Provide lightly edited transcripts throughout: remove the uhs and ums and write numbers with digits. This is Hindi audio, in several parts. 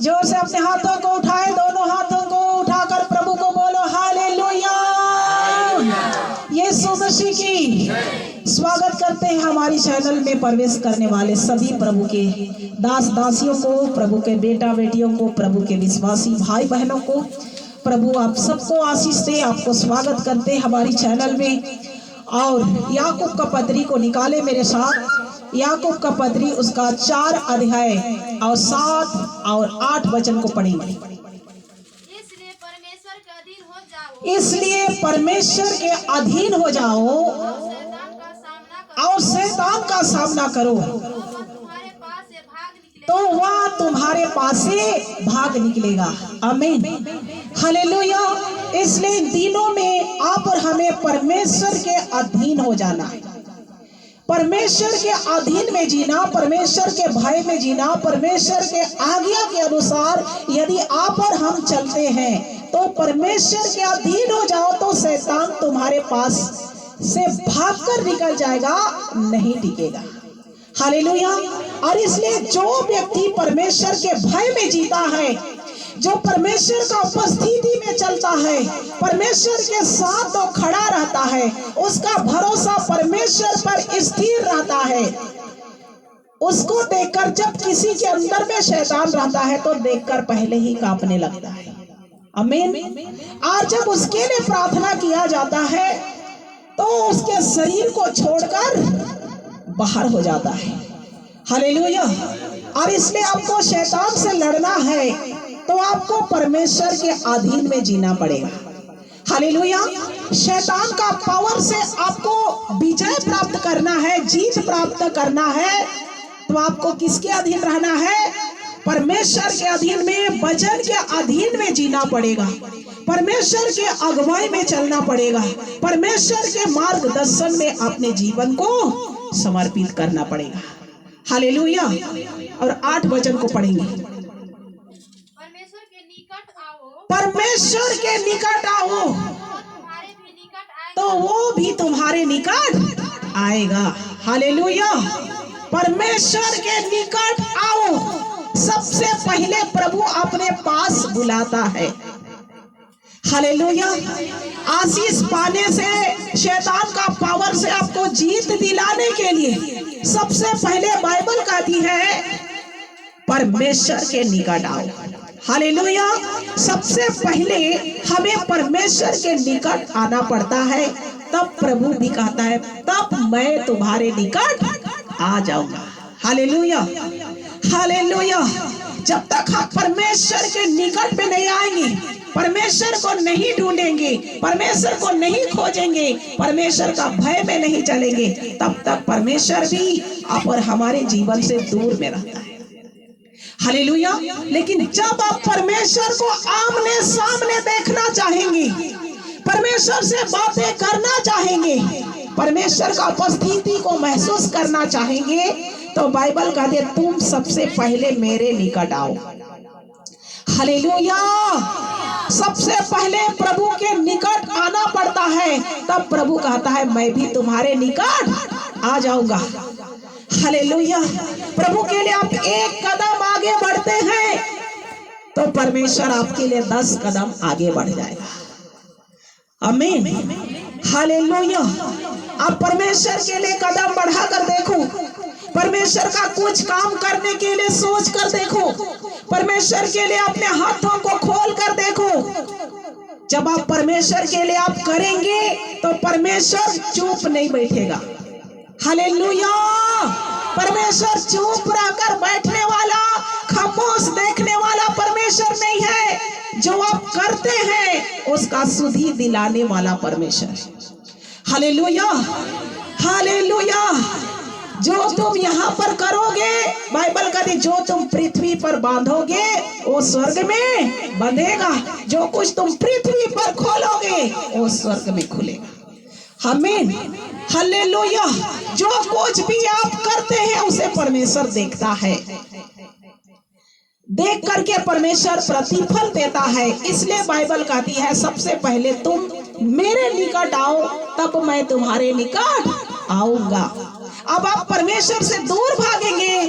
जोर से अपने हाथों को उठाए, दोनों हाथों को उठाकर प्रभु को बोलो हालेलुया। यीशु मसीह की स्वागत करते हैं हमारी चैनल में प्रवेश करने वाले सभी प्रभु के दास दासियों को, प्रभु के बेटा बेटियों को, प्रभु के विश्वासी भाई बहनों को। प्रभु आप सबको आशीष दे। आपको स्वागत करते हैं हमारी चैनल में। और याकूब का पत्री को निकाले मेरे साथ। याकूब का पत्री उसका 4 अध्याय और 7 और 8 वचन को पढ़ेंगे। इसलिए परमेश्वर के अधीन हो जाओ, इसलिए परमेश्वर के अधीन हो जाओ और शैतान का सामना करो, तो वह तुम्हारे पास से भाग निकलेगा। आमीन, हालेलुया। इसलिए इन दिनों में आप और हमें परमेश्वर के अधीन हो जाना, परमेश्वर के अधीन में जीना, परमेश्वर के भय में जीना, परमेश्वर के आज्ञा के अनुसार यदि आप और हम चलते हैं तो परमेश्वर के अधीन हो जाओ, तो शैतान तुम्हारे पास से भागकर निकल जाएगा, नहीं टिकेगा। हालेलुया। और इसलिए जो व्यक्ति परमेश्वर के भय में जीता है, जो परमेश्वर का उपस्थिति में चलता है, परमेश्वर के साथ तो खड़ा रहता है, उसका भरोसा परमेश्वर पर स्थिर रहता है, उसको देखकर जब किसी के अंदर में शैतान रहता है तो देखकर पहले ही कांपने लगता है। आमीन। और जब उसके लिए प्रार्थना किया जाता है तो उसके शरीर को छोड़कर बाहर हो जाता है। हालेलुया। और इसलिए आपको शैतान से लड़ना है तो आपको परमेश्वर के अधीन में जीना पड़ेगा। हालेलुया। शैतान का पावर से आपको विजय प्राप्त करना है, जीत प्राप्त करना है, तो आपको किसके अधीन रहना है? परमेश्वर के अधीन में, वचन के अधीन में जीना पड़ेगा, परमेश्वर के अगुवाई में चलना पड़ेगा, परमेश्वर के मार्गदर्शन में अपने जीवन को समर्पित करना पड़ेगा। हालेलुया। और 8 वचन को पढ़ेंगे। परमेश्वर के निकट आओ तो वो भी तुम्हारे निकट आएगा। हालेलुया। परमेश्वर के निकट आओ, सबसे पहले प्रभु अपने पास बुलाता है। हालेलुया। आशीष पाने से, शैतान का पावर से आपको जीत दिलाने के लिए सबसे पहले बाइबल कहती है परमेश्वर के निकट आओ। हालेलुया। सबसे पहले हमें परमेश्वर के निकट आना पड़ता है, तब प्रभु भी कहता है तब मैं तुम्हारे निकट आ जाऊंगा। Hallelujah, hallelujah. जब तक हम परमेश्वर के निकट में नहीं आएंगे, परमेश्वर को नहीं ढूंढेंगे, परमेश्वर को नहीं खोजेंगे, परमेश्वर का भय में नहीं चलेंगे, तब तक परमेश्वर भी आप और हमारे जीवन से दूर में रहता है। हालेलुया। लेकिन जब आप परमेश्वर को आमने सामने देखना चाहेंगे, परमेश्वर से बातें करना चाहेंगे, परमेश्वर का उपस्थिति को महसूस करना चाहेंगे, तो बाइबल कहते तुम सबसे पहले मेरे निकट आओ। हालेलुया। सबसे पहले प्रभु के निकट आना पड़ता है, तब प्रभु कहता है मैं भी तुम्हारे निकट आ जाऊंगा। हालेलुया। प्रभु के लिए आप 1 कदम आगे बढ़ते हैं तो परमेश्वर आपके लिए 10 कदम आगे बढ़ जाएगा। आमीन, हालेलुया। आप परमेश्वर के लिए कदम बढ़ाकर देखो, परमेश्वर का कुछ काम करने के लिए सोच कर देखो, परमेश्वर के लिए अपने हाथों को खोल कर देखो। जब आप परमेश्वर के लिए आप करेंगे तो परमेश्वर चुप नहीं बैठेगा। हालेलुया। परमेश्वर चुप रहकर बैठने वाला, खामोश देखने वाला परमेश्वर नहीं है। जो आप करते हैं उसका सुधि दिलाने वाला परमेश्वर है। Hallelujah, hallelujah. जो तुम यहाँ पर करोगे, बाइबल कहती जो तुम पृथ्वी पर बांधोगे वो स्वर्ग में बंधेगा, जो कुछ तुम पृथ्वी पर खोलोगे वो स्वर्ग में खुलेगा। आमीन, हालेलुया। जो कुछ भी आप करते हैं उसे परमेश्वर देखता है, देख करके परमेश्वर प्रतिफल देता है। इसलिए बाइबल कहती है सबसे पहले तुम मेरे निकट आओ तब मैं तुम्हारे निकट आऊंगा। अब आप परमेश्वर से दूर भागेंगे,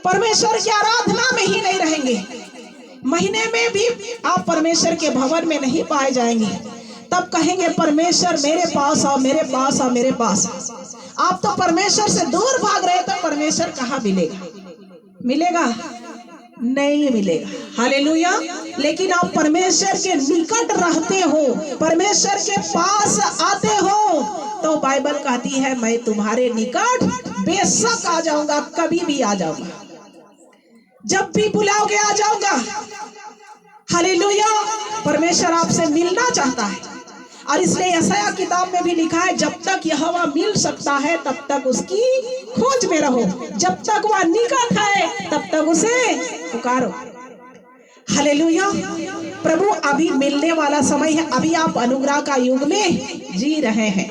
परमेश्वर की आराधना में ही नहीं रहेंगे, महीने में भी आप परमेश्वर के भवन में नहीं पाए जाएंगे। तब कहेंगे परमेश्वर मेरे पास आओ, मेरे पास आओ, मेरे पास। आप तो परमेश्वर से दूर भाग रहे, तो परमेश्वर कहाँ मिलेगा? मिलेगा? नहीं मिलेगा। हालेलुया। लेकिन आप परमेश्वर के निकट रहते हो, परमेश्वर के पास आते हो, तो बाइबल कहती है मैं तुम्हारे निकट बेशक आ जाऊंगा, कभी भी आ जाऊंगा, जब भी बुलाओगे आ जाऊंगा। हालेलुया। परमेश्वर आपसे मिलना चाहता है, और इसलिए यशायाह किताब में भी लिखा है जब तक यहोवा मिल सकता है तब तक उसकी खोज में रहो, जब तक वह निकट है तब तक उसे पुकारो। हालेलुया। प्रभु अभी मिलने वाला समय है। अभी आप अनुग्रह का युग में जी रहे हैं।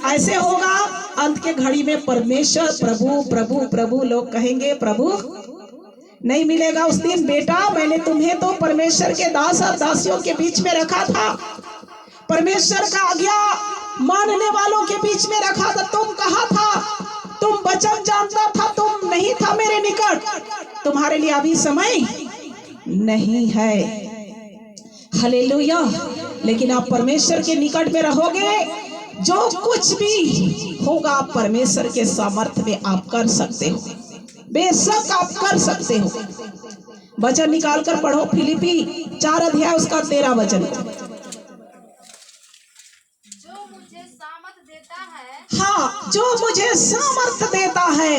ऐसे होगा अंत के घड़ी में परमेश्वर प्रभु प्रभु प्रभु लोग कहेंगे, प्रभु नहीं मिलेगा उस दिन। बेटा मैंने तुम्हें तो परमेश्वर के दास और दासियों के बीच में रखा था, परमेश्वर का आज्ञा मानने वालों के बीच में रखा था। तुम कहाँ था? तुम वचन जानता था, तुम नहीं था मेरे निकट। तुम्हारे लिए अभी समय नहीं है। हालेलुया। लेकिन आप परमेश्वर के निकट में रहोगे, जो कुछ भी होगा आप परमेश्वर के सामर्थ्य में आप कर सकते हो, बेशक आप कर सकते हो। वचन निकाल कर पढ़ो, फिलिपी 4 अध्याय उसका 13 वचन को। हाँ, जो मुझे सामर्थ देता है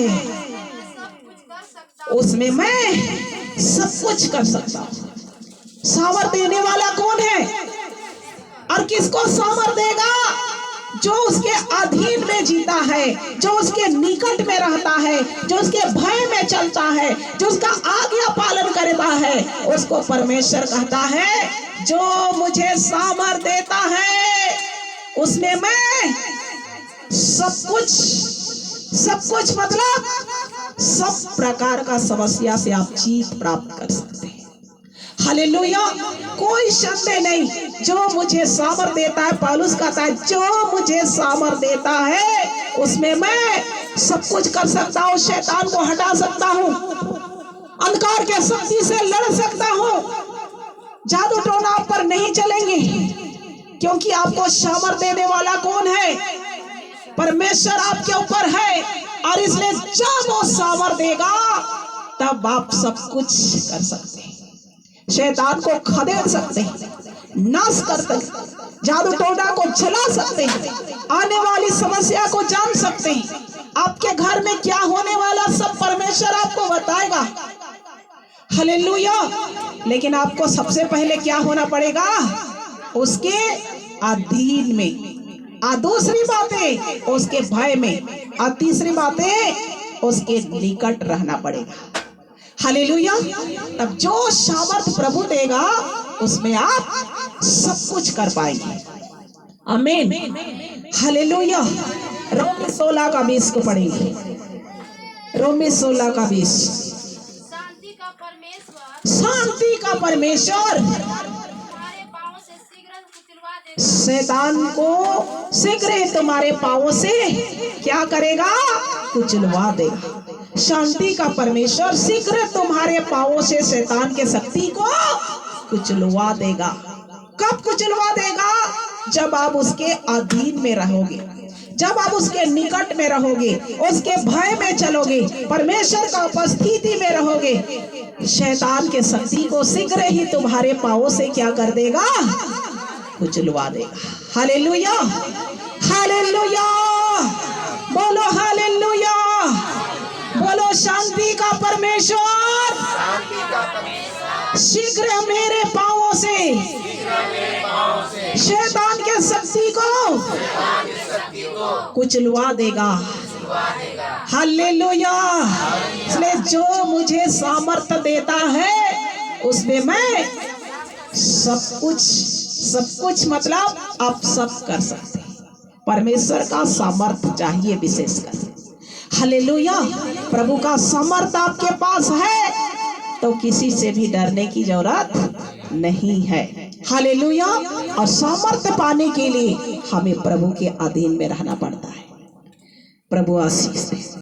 उसमें मैं सब कुछ कर सकता हूँ। सामर्थ देने वाला कौन है और किसको सामर्थ देगा? जो उसके अधीन में जीता है, जो उसके निकट में रहता है, जो उसके भय में चलता है, जो उसका आज्ञा पालन करता है, उसको परमेश्वर कहता है जो मुझे सामर्थ देता है उसमें मैं सब कुछ मतलब सब प्रकार का समस्या से आप जीत प्राप्त कर सकते हैं। हालेलुया। कोई संदेह नहीं, जो मुझे सामर्थ देता है, पौलुस कहता है जो मुझे सामर्थ देता है उसमें मैं सब कुछ कर सकता हूँ। शैतान को हटा सकता हूँ, अंधकार के शक्ति से लड़ सकता हूँ, जादू टोना आप पर नहीं चलेंगे, क्योंकि आपको सामर्थ देने वाला कौन है? परमेश्वर आपके ऊपर है। और इसलिए जब वो सामर्थ देगा तब आप सब कुछ कर सकते हैं। शैतान को खदेड़ सकते हैं, नाश कर सकते हैं, जादू टोना को चला सकते हैं, आने वाली समस्या को जान सकते हैं। आपके घर में क्या होने वाला सब परमेश्वर आपको बताएगा। हालेलुया। लेकिन आपको सबसे पहले क्या होना पड़ेगा? उसके अधीन में, और दूसरी बातें उसके भय में, और तीसरी बातें उसके निकट रहना पड़ेगा। हालेलुया। तब जो सामर्थ प्रभु देगा उसमें आप सब कुछ कर पाएंगे। आमीन। हालेलुया। रोमी 16 का 20 को पढ़ेंगे। रोमी 16 का 20। शांति का परमेश्वर शैतान को शीघ्र ही तुम्हारे पांवों से क्या करेगा? कुचलवा देगा। शांति का परमेश्वर शीघ्र तुम्हारे पांवों से शैतान के शक्ति को कुचलवा देगा। कब कुचलवा देगा? जब आप उसके अधीन में रहोगे, जब आप उसके निकट में रहोगे, उसके भय में चलोगे, परमेश्वर का उपस्थिति में रहोगे, शैतान के शक्ति को शीघ्र ही तुम्हारे पांवों से क्या कर देगा? कुचलवा देगा। हालेलुया। हालेलुया। बोलो हालेलुया। बोलो शांति का परमेश्वर शीघ्र मेरे पांवों से शैतान के शक्ति को कुचलवा देगा। हालेलुया। इसलिए जो मुझे सामर्थ्य देता है उसमें मैं सब कुछ मतलब आप सब कर सकते हैं। परमेश्वर का सामर्थ्य चाहिए विशेषकर। हालेलुया। प्रभु का सामर्थ्य आपके पास है तो किसी से भी डरने की जरूरत नहीं है। हालेलुया। और सामर्थ्य पाने के लिए हमें प्रभु के अधीन में रहना पड़ता है। प्रभु आशीष दे।